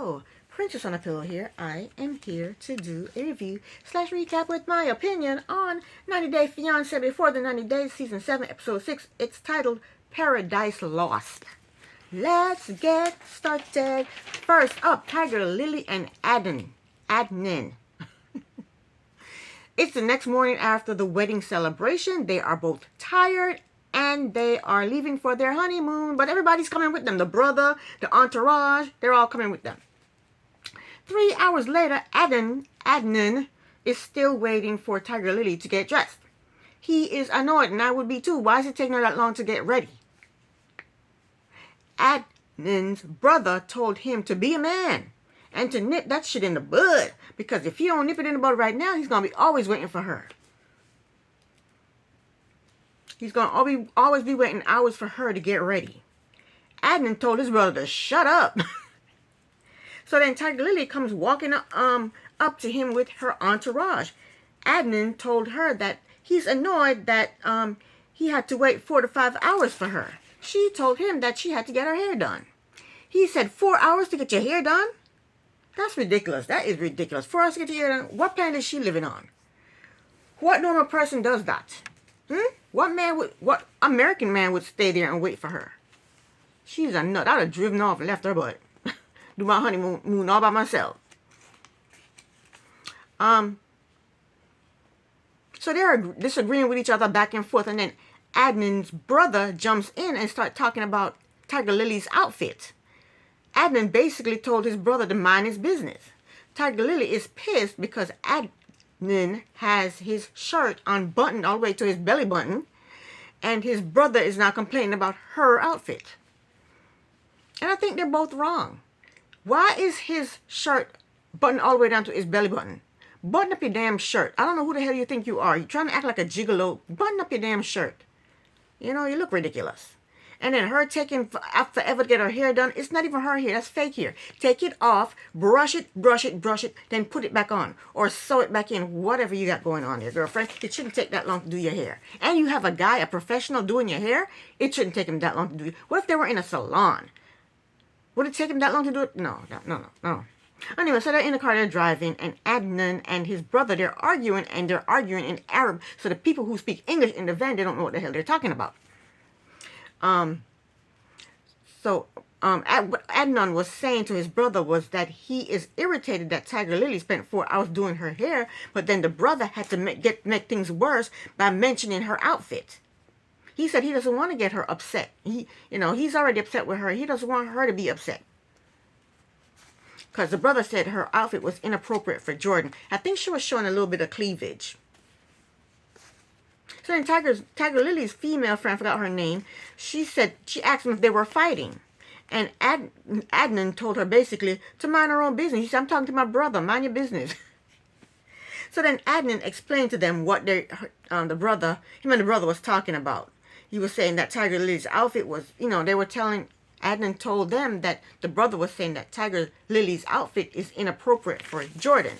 Hello, Princess on a Pillow here. I am here to do a review slash recap with my opinion on 90 Day Fiance Before the 90 Days, Season 7, Episode 6. It's titled Paradise Lost. Let's get started. First up, Tiger Lily and Adnan. It's the next morning after the wedding celebration. They are both tired and they are leaving for their honeymoon, but everybody's coming with them. The brother, the entourage, they're all coming with them. 3 hours later, Adnan is still waiting for Tiger Lily to get dressed. He is annoyed, and I would be too. Why is it taking her that long to get ready? Adnan's brother told him to be a man and to nip that shit in the bud, because if he don't nip it in the bud right now, he's going to be always waiting for her. He's going to always be waiting hours for her to get ready. Adnan told his brother to shut up. So then Tiger Lily comes walking up to him with her entourage. Adnan told her that he's annoyed that he had to wait 4 to 5 hours for her. She told him that she had to get her hair done. He said, 4 hours to get your hair done? That's ridiculous. That is ridiculous. 4 hours to get your hair done? What planet is she living on? What normal person does that? What American man would stay there and wait for her? She's a nut. I'd have driven off and left her butt. Do my honeymoon all by myself. So they're disagreeing with each other back and forth, and then Adnan's brother jumps in and starts talking about Tiger Lily's outfit. Adnan basically told his brother to mind his business. Tiger Lily is pissed because Adnan has his shirt unbuttoned all the way to his belly button, and his brother is now complaining about her outfit. And I think they're both wrong. Why is his shirt buttoned all the way down to his belly button? Button up your damn shirt. I don't know who the hell you think you are. You're trying to act like a gigolo. Button up your damn shirt. You know, you look ridiculous. And then her taking forever to get her hair done. It's not even her hair. That's fake hair. Take it off, brush it, then put it back on. Or sew it back in. Whatever you got going on there, girlfriend. It shouldn't take that long to do your hair. And you have a guy, a professional doing your hair. It shouldn't take him that long to do it. What if they were in a salon? Would it take him that long to do it? No. Anyway, so they're in the car, they're driving, and Adnan and his brother, they're arguing in Arab. So the people who speak English in the van, they don't know what the hell they're talking about. What Adnan was saying to his brother was that he is irritated that Tiger Lily spent 4 hours doing her hair, but then the brother had to make things worse by mentioning her outfit. He said he doesn't want to get her upset. He's already upset with her. He doesn't want her to be upset. Because the brother said her outfit was inappropriate for Jordan. I think she was showing a little bit of cleavage. So then Tiger Lily's female friend, I forgot her name, she asked him if they were fighting. And Adnan told her basically to mind her own business. He said, I'm talking to my brother, mind your business. So then Adnan explained to them what him and the brother was talking about. He was saying that Tiger Lily's outfit was, Adnan told them that the brother was saying that Tiger Lily's outfit is inappropriate for Jordan.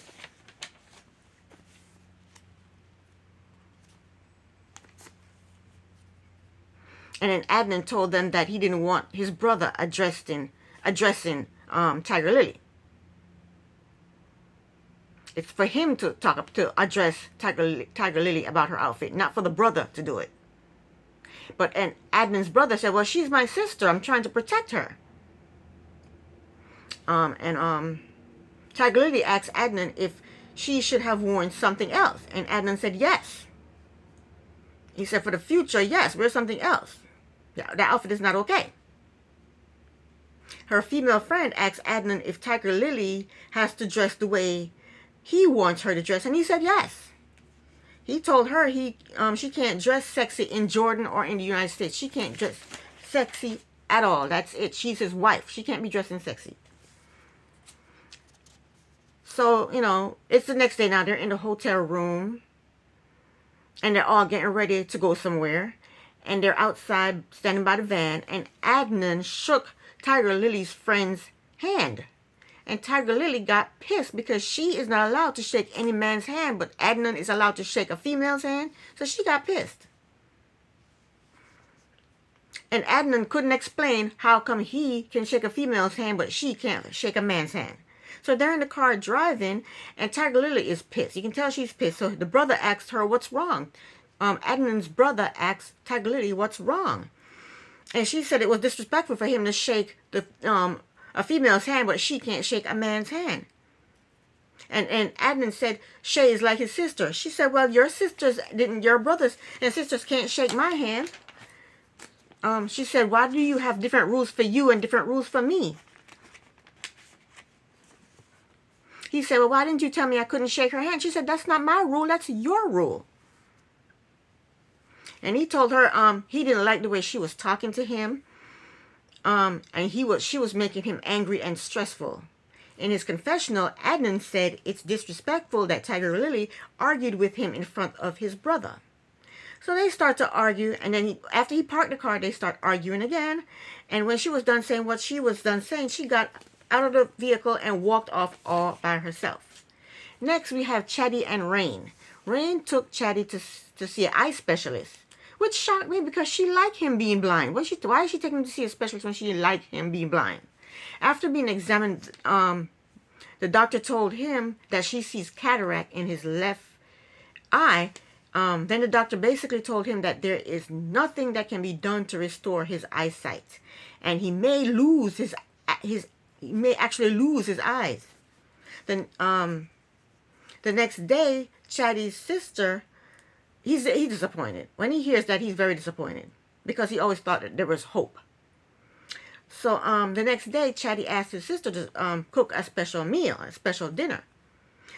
And then Adnan told them that he didn't want his brother addressing Tiger Lily. It's for him to address Tiger Lily about her outfit, not for the brother to do it. And Adnan's brother said, well, she's my sister. I'm trying to protect her. Tiger Lily asked Adnan if she should have worn something else. And Adnan said, yes. He said, for the future, yes, wear something else. Yeah, that outfit is not okay. Her female friend asked Adnan if Tiger Lily has to dress the way he wants her to dress. And he said, yes. He told her she can't dress sexy in Jordan or in the United States. She can't dress sexy at all. That's it. She's his wife. She can't be dressing sexy. So, it's the next day now. They're in the hotel room. And they're all getting ready to go somewhere. And they're outside standing by the van. And Adnan shook Tiger Lily's friend's hand. And Tiger Lily got pissed because she is not allowed to shake any man's hand, but Adnan is allowed to shake a female's hand. So she got pissed. And Adnan couldn't explain how come he can shake a female's hand but she can't shake a man's hand. So they're in the car driving, and Tiger Lily is pissed. You can tell she's pissed. So the brother asked her, what's wrong? Adnan's brother asked Tiger Lily, what's wrong? And she said it was disrespectful for him to shake a female's hand, but she can't shake a man's hand. And Adnan said, Shay is like his sister. She said, well, your brothers and sisters can't shake my hand. She said, why do you have different rules for you and different rules for me? He said, well, why didn't you tell me I couldn't shake her hand? She said, that's not my rule, that's your rule. And he told her he didn't like the way she was talking to him. And she was making him angry and stressful. In his confessional, Adnan said it's disrespectful that Tiger Lily argued with him in front of his brother. So they start to argue, and then after he parked the car, they start arguing again. And when she was done saying what she was done saying, she got out of the vehicle and walked off all by herself. Next, we have Chatty and Rain. Rain took Chatty to see an eye specialist, which shocked me because she liked him being blind. Why is she taking him to see a specialist when she liked him being blind? After being examined, the doctor told him that she sees cataract in his left eye. Then the doctor basically told him that there is nothing that can be done to restore his eyesight, and he may actually lose his eyes. Then the next day, Chatty's sister, he's disappointed. When he hears that, he's very disappointed because he always thought that there was hope. So the next day, Chatty asked his sister to cook a special meal, a special dinner.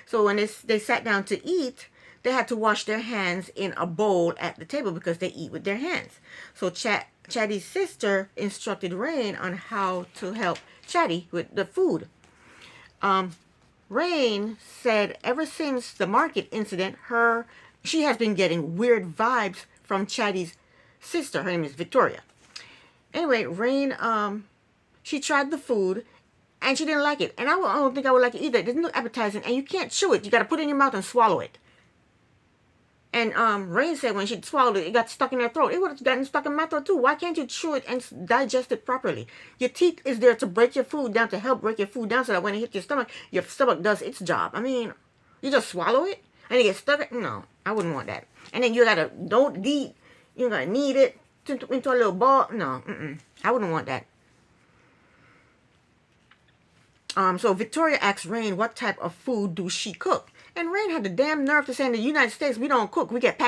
So when they sat down to eat, they had to wash their hands in a bowl at the table because they eat with their hands. So Chatty's sister instructed Rain on how to help Chatty with the food. Rain said ever since the market incident, she has been getting weird vibes from Chatty's sister. Her name is Victoria. Anyway, Rain, she tried the food, and she didn't like it. And I don't think I would like it either. It doesn't look appetizing, and you can't chew it. You got to put it in your mouth and swallow it. And Rain said when she swallowed it, it got stuck in her throat. It would have gotten stuck in my throat too. Why can't you chew it and digest it properly? Your teeth is there to break your food down, to help break your food down so that when it hits your stomach does its job. I mean, you just swallow it and it gets stuck. No, I wouldn't want that. And then you gotta, you gotta knead it into a little ball. No, I wouldn't want that. So Victoria asked Rain what type of food do she cook. And Rain had the damn nerve to say in the United States, we don't cook. We eat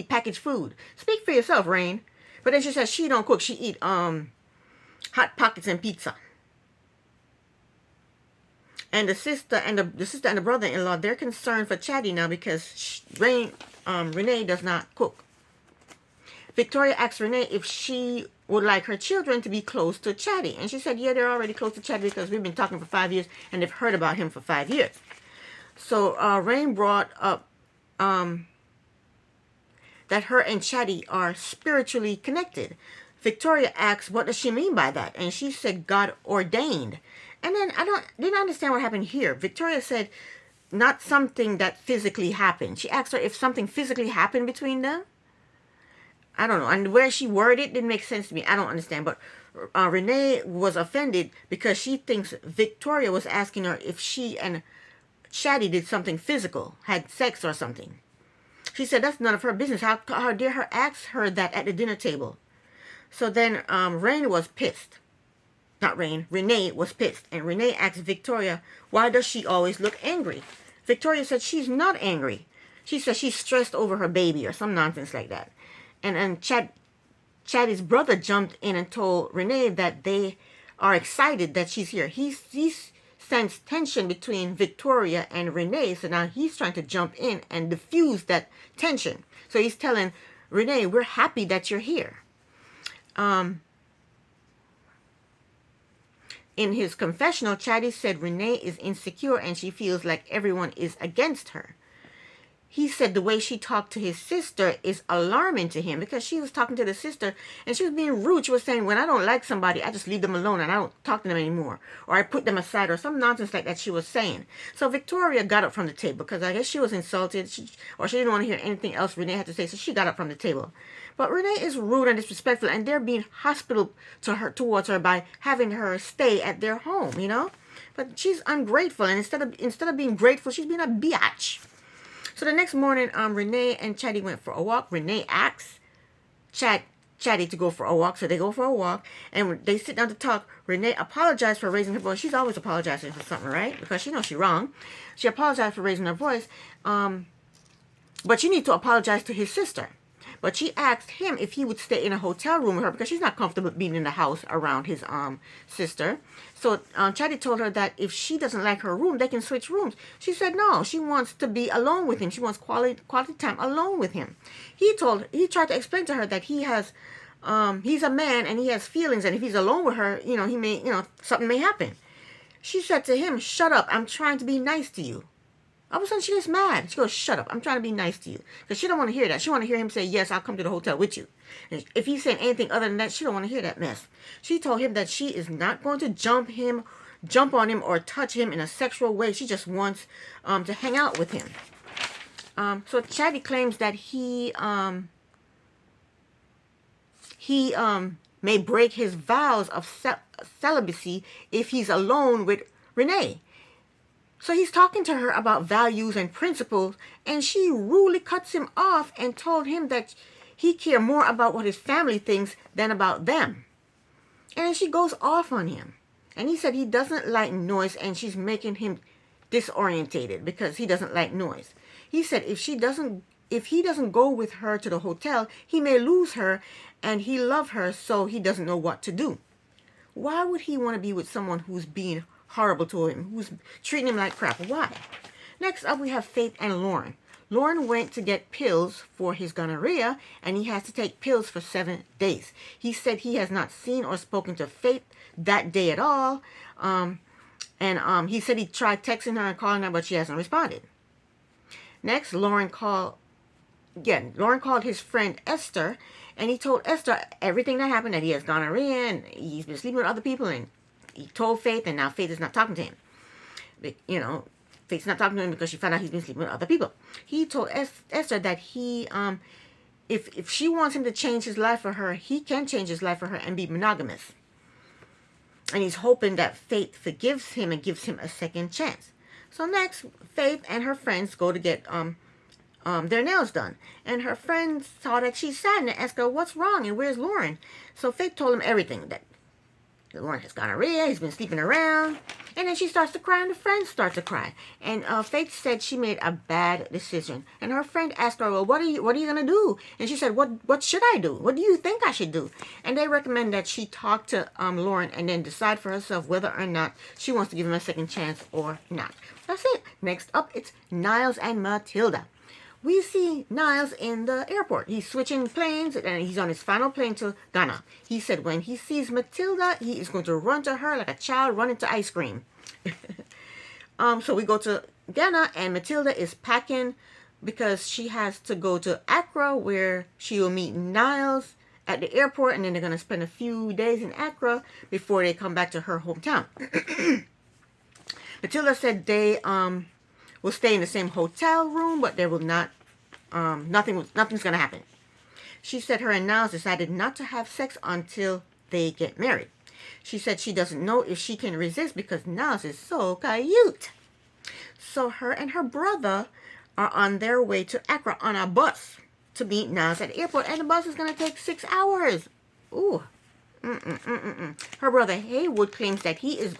packaged food. Speak for yourself, Rain. But then she says she don't cook. She eat Hot Pockets and pizza. And the sister and the brother-in-law, they're concerned for Chatty now because Renee does not cook. Victoria asked Renee if she would like her children to be close to Chatty. And she said, yeah, they're already close to Chatty because we've been talking for 5 years and they've heard about him for 5 years. So Rain brought up that her and Chatty are spiritually connected. Victoria asked, what does she mean by that? And she said, God ordained. And then didn't understand what happened here. Victoria said, not something that physically happened. She asked her if something physically happened between them. I don't know. And where she worded it didn't make sense to me. I don't understand. But Renee was offended because she thinks Victoria was asking her if she and Chatty did something physical, had sex or something. She said that's none of her business. How dare her ask her that at the dinner table? So then Rain was pissed. Not Rain, Renee was pissed. And Renee asked Victoria, why does she always look angry? Victoria said she's not angry. She said she's stressed over her baby or some nonsense like that. And Chatty's brother jumped in and told Renee that they are excited that she's here. He's sense tension between Victoria and Renee, so now he's trying to jump in and diffuse that tension. So he's telling Renee, we're happy that you're here. In his confessional, Chatty said Renee is insecure and she feels like everyone is against her. he said the way she talked to his sister is alarming to him, because she was talking to the sister and she was being rude. She was saying, when I don't like somebody, I just leave them alone and I don't talk to them anymore, or I put them aside, or some nonsense like that she was saying. So Victoria got up from the table because I guess she was insulted, or she didn't want to hear anything else Renee had to say, so she got up from the table. But Renee is rude and disrespectful, and they're being hospitable towards her by having her stay at their home, you know. But she's ungrateful, and instead of being grateful, she's being a biatch. So the next morning, Renee and Chatty went for a walk. Renee asks Chatty to go for a walk, so they go for a walk. And when they sit down to talk, Renee apologized for raising her voice. She's always apologizing for something, right? Because she knows she's wrong. She apologized for raising her voice, but she needs to apologize to his sister. But she asked him if he would stay in a hotel room with her because she's not comfortable being in the house around his sister. So Chatty told her that if she doesn't like her room, they can switch rooms. She said no. She wants to be alone with him. She wants quality time alone with him. He tried to explain to her that he's a man and he has feelings, and if he's alone with her, he may, something may happen. She said to him, "Shut up. I'm trying to be nice to you." All of a sudden, she gets mad. She goes, "Shut up. I'm trying to be nice to you." Because she don't want to hear that. She want to hear him say, "Yes, I'll come to the hotel with you." And if he's saying anything other than that, she don't want to hear that mess. She told him that she is not going to jump on him, or touch him in a sexual way. She just wants to hang out with him. So Chatty claims that he may break his vows of celibacy if he's alone with Renee. So he's talking to her about values and principles, and she rudely cuts him off and told him that he cared more about what his family thinks than about them. And then she goes off on him. And he said he doesn't like noise, and she's making him disorientated because he doesn't like noise. He said if he doesn't go with her to the hotel, he may lose her, and he loves her, so he doesn't know what to do. Why would he want to be with someone who's being horrible to him, who's treating him like crap? Why? Next up, we have Faith and Lauren. Lauren went to get pills for his gonorrhea, and he has to take pills for 7 days. He said he has not seen or spoken to Faith that day at all. He said he tried texting her and calling her, but she hasn't responded. Next, Lauren called his friend Esther, and he told Esther everything that happened, that he has gonorrhea and he's been sleeping with other people, and he told Faith, and now Faith is not talking to him. Faith's not talking to him because she found out he's been sleeping with other people. He told Esther that if she wants him to change his life for her, he can change his life for her and be monogamous. And he's hoping that Faith forgives him and gives him a second chance. So next, Faith and her friends go to get their nails done. And her friends saw that she's sad and asked her, "What's wrong and where's Lauren?" So Faith told him everything, that Lauren has gonorrhea, he's been sleeping around. And then she starts to cry, and the friends start to cry. And Faith said she made a bad decision. And her friend asked her, "Well, what are you going to do?" And she said, what should I do? What do you think I should do? And they recommend that she talk to Lauren and then decide for herself whether or not she wants to give him a second chance or not. That's it. Next up, it's Niles and Matilda. We see Niles in the airport. He's switching planes, and he's on his final plane to Ghana. He said when he sees Matilda, he is going to run to her like a child running to ice cream. So we go to Ghana, and Matilda is packing because she has to go to Accra, where she will meet Niles at the airport, and then they're going to spend a few days in Accra before they come back to her hometown. Matilda said they will stay in the same hotel room, but there will not, nothing's going to happen. She said her and Niles decided not to have sex until they get married. She said she doesn't know if she can resist because Niles is so cute. So her and her brother are on their way to Accra on a bus to meet Niles at the airport, and the bus is going to take 6 hours. Ooh. Her brother Haywood claims that he's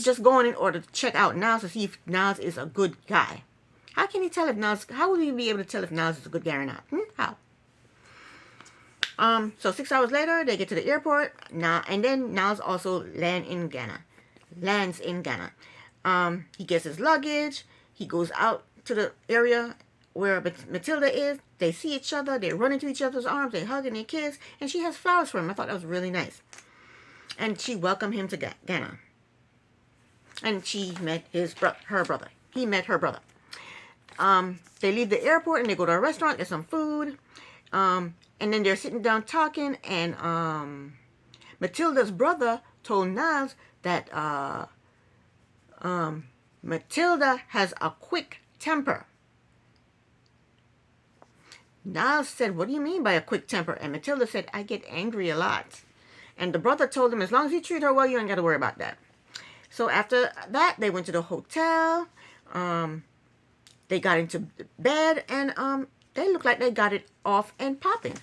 just going in order to check out Niles to see if Niles is a good guy. How can he tell if Niles, how will he be able to tell if Niles is a good guy or not? How? So 6 hours later, they get to the airport. And then Niles also lands in Ghana. He gets his luggage. He goes out to the area where Matilda is. They see each other. They run into each other's arms. They hug and they kiss. And she has flowers for him. I thought that was really nice. And she welcomed him to Ghana. And she met her brother. He met her brother. they leave the airport and they go to a restaurant, get some food. And then they're sitting down talking, and Matilda's brother told Niles that Matilda has a quick temper. Niles said, "What do you mean by a quick temper?" And Matilda said, "I get angry a lot." And the brother told him, as long as you treat her well, you ain't got to worry about that. So after that, they went to the hotel. They got into bed, and they looked like they got it off and popping.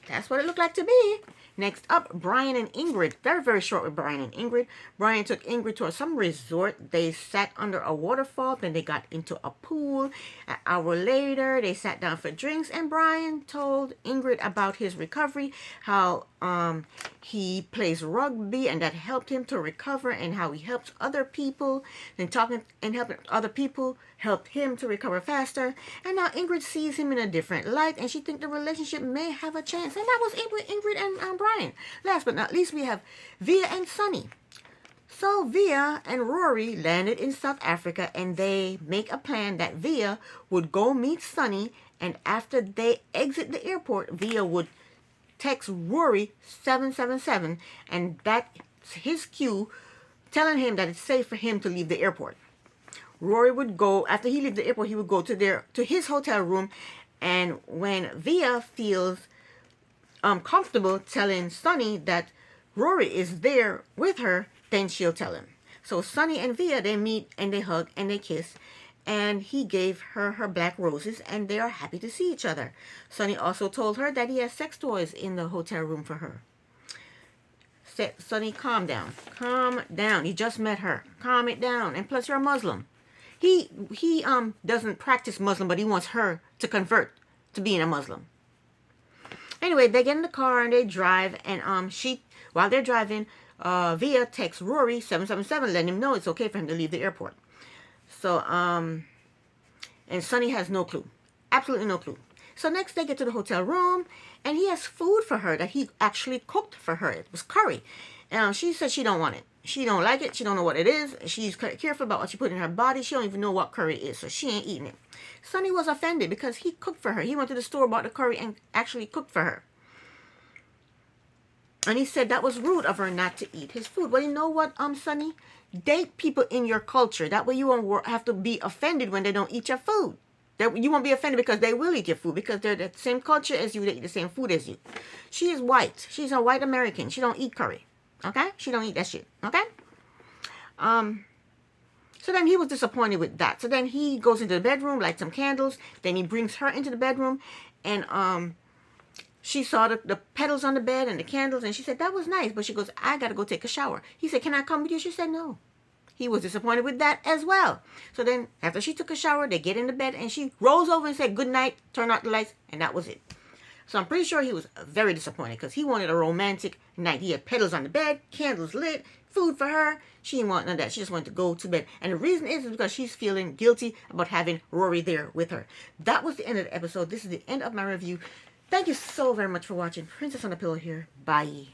That's what it looked like to me. Next up, Brian and Ingrid. Very, very short with Brian and Ingrid. Brian took Ingrid to some resort. They sat under a waterfall. Then they got into a pool. An hour later, they sat down for drinks. And Brian told Ingrid about his recovery, how he plays rugby and that helped him to recover, and how he helps other people. Then talking and helping other people helped him to recover faster. And now Ingrid sees him in a different light, and she thinks the relationship may have a chance. And that was Ingrid and Brian. Last but not least, we have Via and Sunny. So Via and Rory landed in South Africa, and they make a plan that Via would go meet Sunny, and after they exit the airport, Via would text Rory 777, and that's his cue telling him that it's safe for him to leave the airport. Rory would go, after he leaves the airport, he would go to his hotel room, and when Via feels comfortable telling Sunny that Rory is there with her, then she'll tell him. So Sunny and Via, they meet and they hug and they kiss, and he gave her her black roses, and they are happy to see each other. Sunny also told her that he has sex toys in the hotel room for her. Sunny, calm down. Calm down. You just met her. Calm it down. And plus, you're a Muslim. He doesn't practice Muslim, but he wants her to convert to being a Muslim. Anyway, they get in the car and they drive, and while they're driving, Via texts Rory 777, letting him know it's okay for him to leave the airport. So and Sunny has no clue, absolutely no clue. So next they get to the hotel room, and he has food for her that he actually cooked for her. It was curry. She said she don't want it. She don't like it. She don't know what it is. She's careful about what she put in her body. She don't even know what curry is, so she ain't eating it. Sunny was offended because he cooked for her. He went to the store, bought the curry, and actually cooked for her. And he said that was rude of her not to eat his food. Well, you know what, Sunny? Date people in your culture. That way you won't have to be offended when they don't eat your food. You won't be offended because they will eat your food, because they're the same culture as you. They eat the same food as you. She is white. She's a white American. She don't eat curry. Okay? She don't eat that shit. Okay? So then he was disappointed with that. So then he goes into the bedroom, lights some candles. Then he brings her into the bedroom. And she saw the petals on the bed and the candles. And she said, that was nice. But she goes, I got to go take a shower. He said, can I come with you? She said, no. He was disappointed with that as well. So then after she took a shower, they get into bed. And she rolls over and said, good night, turn out the lights. And that was it. So I'm pretty sure he was very disappointed, because he wanted a romantic night. He had petals on the bed, candles lit, food for her. She didn't want none of that. She just wanted to go to bed. And the reason is because she's feeling guilty about having Rory there with her. That was the end of the episode. This is the end of my review. Thank you so very much for watching. Princess on the Pillow here. Bye.